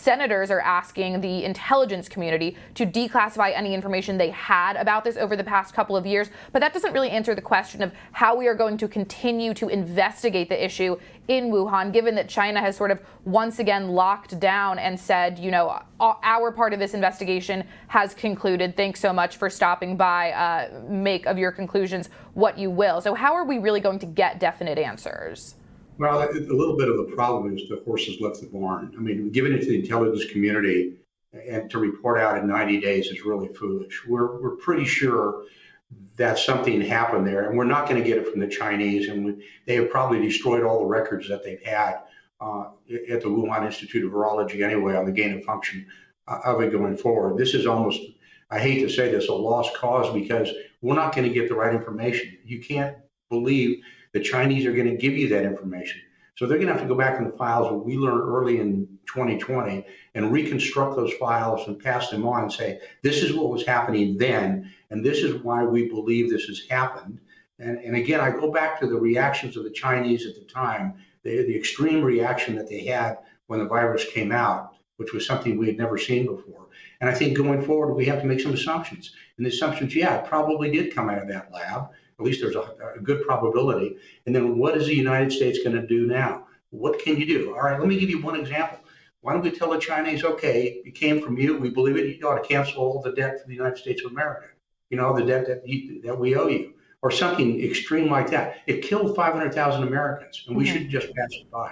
senators are asking the intelligence community to declassify any information they had about this over the past couple of years. But that doesn't really answer the question of how we are going to continue to investigate the issue in Wuhan, given that China has sort of once again locked down and said, you know, our part of this investigation has concluded. Thanks so much for stopping by. Make of your conclusions what you will. So how are we really going to get definite answers? Well, a little bit of the problem is the horse has left the barn. I mean, giving it to the intelligence community and to report out in 90 days is really foolish. We're pretty sure that something happened there, and we're not going to get it from the Chinese, and they have probably destroyed all the records that they've had at the Wuhan Institute of Virology anyway on the gain of function of it going forward. This is almost, I hate to say this, a lost cause because we're not going to get the right information. You can't believe the Chinese are going to give you that information. So they're going to have to go back in the files that we learned early in 2020 and reconstruct those files and pass them on and say, this is what was happening then, and this is why we believe this has happened. And again, I go back to the reactions of the Chinese at the time, the extreme reaction that they had when the virus came out, which was something we had never seen before. And I think going forward, we have to make some assumptions. And the assumptions, yeah, it probably did come out of that lab. At least there's a good probability. And then what is the United States going to do now? What can you do? All right, let me give you one example. Why don't we tell the Chinese, okay, it came from you, we believe it, you ought to cancel all the debt to the United States of America, you know, the debt that we owe you, or something extreme like that. It killed 500,000 Americans, and we should just pass it by.